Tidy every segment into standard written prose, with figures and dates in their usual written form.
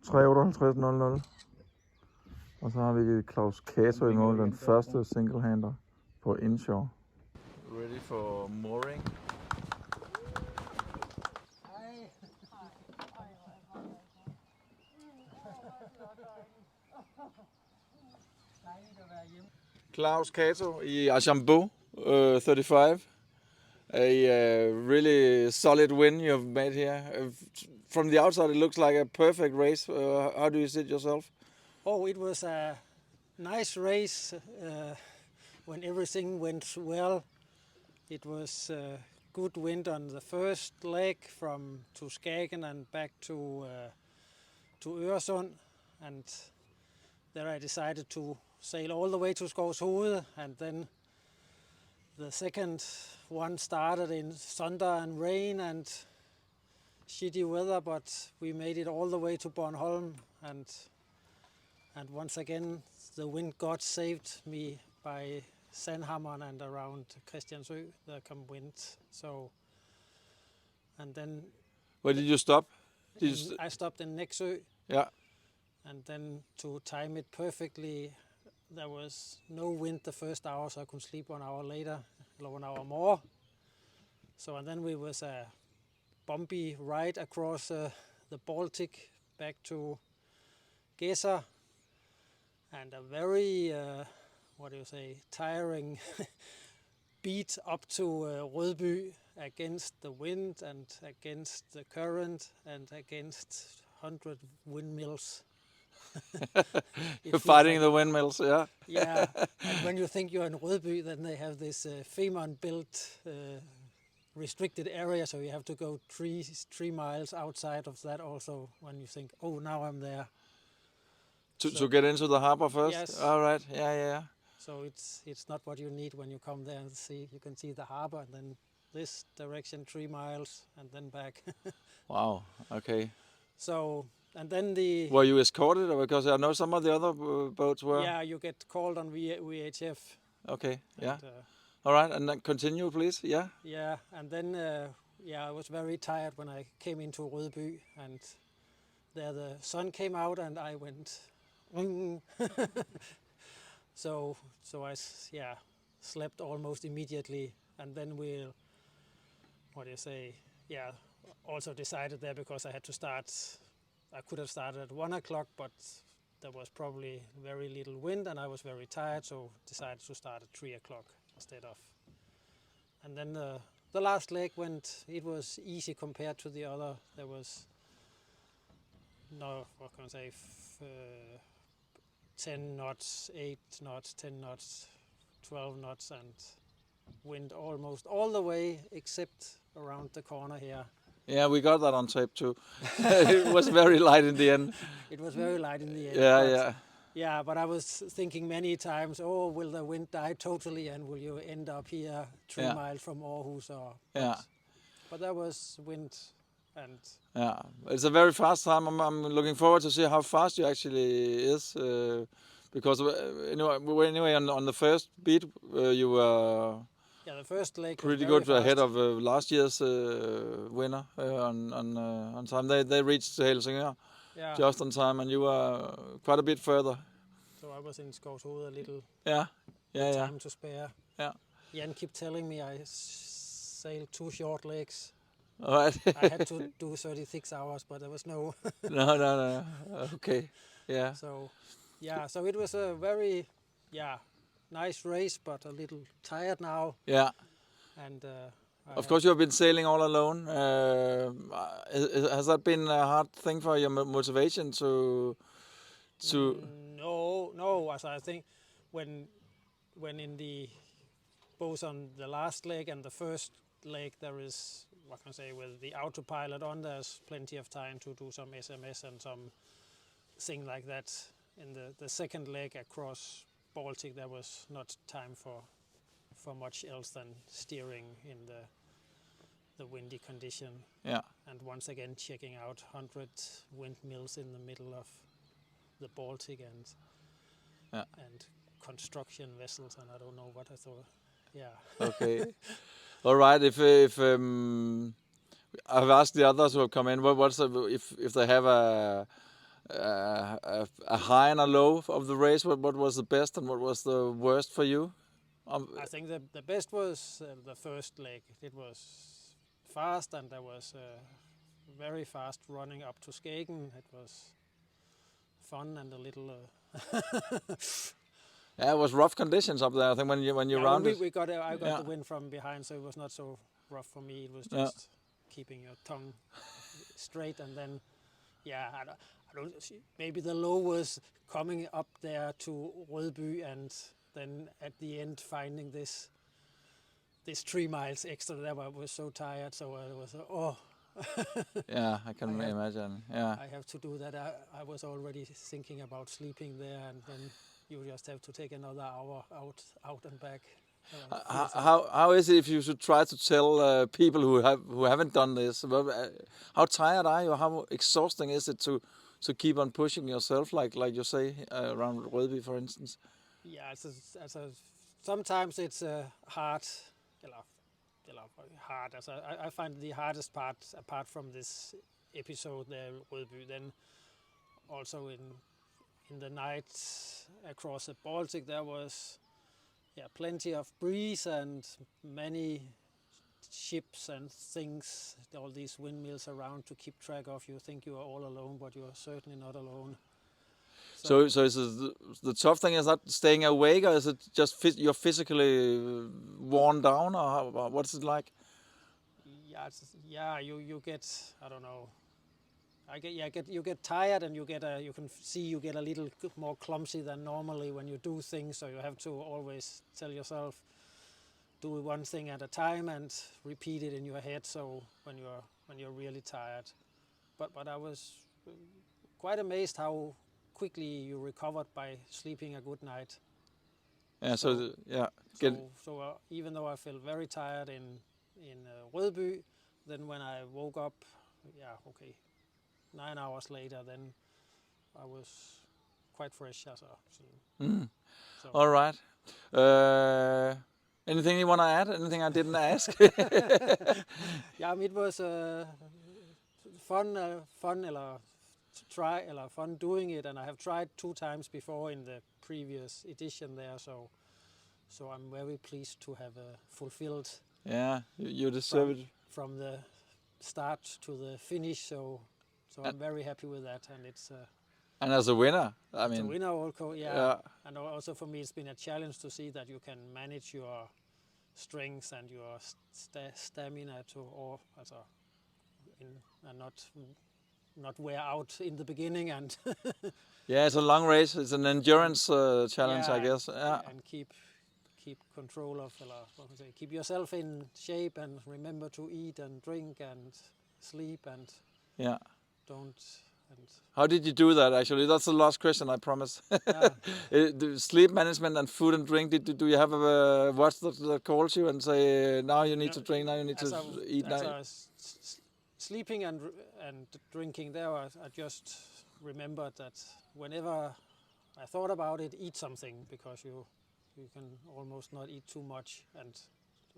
3:58.00. Og så har vi Claus Cato i mål, den første singlehander på inshore. Ready for mooring. Claus Cato i Archambault, 35. A really solid win you've made here. From the outside, it looks like a perfect race. How do you see it yourself? Oh, it was a nice race when everything went well. It was good wind on the first leg from to Skagen and back to Øresund, and there I decided to sail all the way to Skovshoved, and then the second one started in thunder and rain and shitty weather, but we made it all the way to Bornholm, and once again the wind god saved me by Sandhammeren and around Christiansø there come wind. So, and then where did you stop? I stopped in Nexø. Yeah. And then to time it perfectly, there was no wind the first hour, so I could sleep 1 hour later, 1 hour more. So, and then we was a bumpy ride across the Baltic back to Gedser, and a very, tiring beat up to Rødby against the wind and against the current and against 100 windmills. You're fighting the windmills, yeah. Yeah, and when you think you're in Rødby, then they have this Femern-built restricted area, so you have to go 3 miles outside of that also when you think, oh, now I'm there. To get into the harbor first? Yes. All right, yeah. So it's not what you need when you come there and see. You can see the harbor and then this direction 3 miles and then back. Wow, okay. So, and then Were you escorted? Because I know some of the other boats were. Yeah, you get called on VHF. Okay, yeah. And, all right, and then continue, please. Yeah. Yeah, and then I was very tired when I came into Rødby, and there the sun came out, and I went. So I slept almost immediately, and then also decided there because I had to start. I could have started at 1 o'clock, but there was probably very little wind, and I was very tired, so decided to start at 3 o'clock instead of. And then the last leg went. It was easy compared to the other. There was 10 knots, 8 knots, 10 knots, 12 knots, and wind almost all the way except around the corner here. Yeah, we got that on tape too. It was very light in the end. It was very light in the end. Yeah. Yeah, but I was thinking many times, oh, will the wind die totally, and will you end up here 3 miles from Aarhus? But there was wind, and yeah, it's a very fast time. I'm looking forward to see how fast you actually is, because anyway on the first beat you were. Yeah, the first leg pretty good ahead of last year's winner on time. They reached Helsingør just on time, and you were quite a bit further. So I was in Skovshoved a little. Yeah. Time to spare. Yeah. Jan kept telling me I sailed 2 short legs. All right. I had to do 36 hours, but there was no. No. Okay. Yeah. So it was a very nice race, but a little tired now. Yeah. And of course, you have been sailing all alone. Has that been a hard thing for your motivation to? No. As I think when in the both on the last leg and the first leg, there is with the autopilot on. There's plenty of time to do some SMS and some thing like that. In the second leg across Baltic, there was not time for much else than steering in the windy condition. Yeah. And once again checking out 100 windmills in the middle of the Baltic and construction vessels, and I don't know what I thought. Yeah. Okay. All right. If I've asked the others who have come in, if they have a high and a low of the race? What was the best and what was the worst for you? I think the best was the first leg. It was fast and there was very fast running up to Skagen. It was fun and a little. Yeah, it was rough conditions up there. I think when you rounded. I got the win from behind, so it was not so rough for me. It was just keeping your tongue straight, and then I don't. Maybe the low was coming up there to Rødby, and then at the end finding this 3 miles extra. There I was so tired, so I was Yeah, I can imagine. Yeah, I have to do that. I was already thinking about sleeping there, and then you just have to take another hour out and back. How is it if you should try to tell people who haven't done this? How tired are you? How exhausting is it to keep on pushing yourself, like you say around Rødby, for instance? Yeah, sometimes it's hard. Hard. I find the hardest part, apart from this episode there, Rødby, then also in the night across the Baltic, there was plenty of breeze and many ships and things, all these windmills around to keep track of. You think you are all alone, but you are certainly not alone. So is the tough thing is not staying awake, or is it just you're physically worn down, or what's it like? You get, I don't know. You get tired, and you get a little more clumsy than normally when you do things. So you have to always tell yourself, do one thing at a time and repeat it in your head. So when you're really tired, but I was quite amazed how quickly you recovered by sleeping a good night. Yeah. So even though I felt very tired in Rødby, then when I woke up, 9 hours later, then I was quite fresh. All right. Anything you want to add? Anything I didn't ask? It was fun doing it, and I have tried 2 times before in the previous edition there. So I'm very pleased to have fulfilled. Yeah, you deserve it from the start to the finish. So I'm very happy with that, and it's. And as a winner, I mean. As a winner, also, yeah. And also for me, it's been a challenge to see that you can manage your strength and your stamina and not wear out in the beginning and. Yeah, it's a long race. It's an endurance challenge, I guess. Yeah. And keep control of, keep yourself in shape, and remember to eat and drink and sleep and. Yeah. Don't. How did you do that? Actually, that's the last question, I promise. The sleep management and food and drink. Do you have a watch that calls you and say now you need to drink, now you need to eat? Sleeping and drinking there, I just remembered that whenever I thought about it, eat something, because you can almost not eat too much, and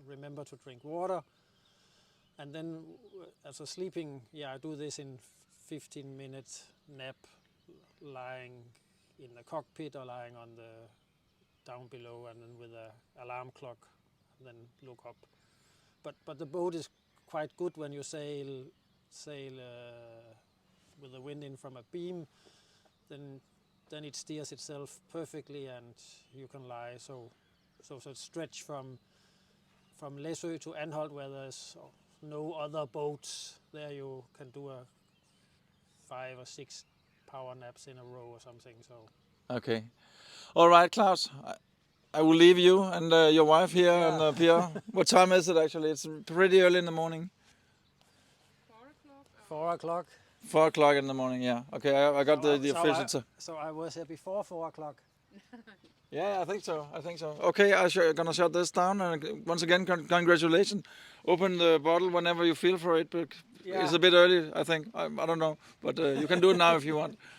remember to drink water. And then as a sleeping, I do this in 15-minute nap, lying in the cockpit or lying on the down below, and then with an alarm clock, and then look up. But the boat is quite good when you sail with the wind in from a beam. Then it steers itself perfectly, and you can lie. So stretch from Læsø to Anholt, where there's no other boats. There you can do a 5 or 6 power naps in a row or something. So. Okay. All right, Claus. I will leave you and your wife here and Pierre. What time is it actually? It's pretty early in the morning. 4 o'clock. 4 o'clock in the morning, yeah. Okay, I got the official. So I was here before 4 o'clock. Yeah, I think so. Okay, I'm gonna shut this down. And once again, congratulations. Open the bottle whenever you feel for it. But it's a bit early, I think. I don't know, but you can do it now if you want.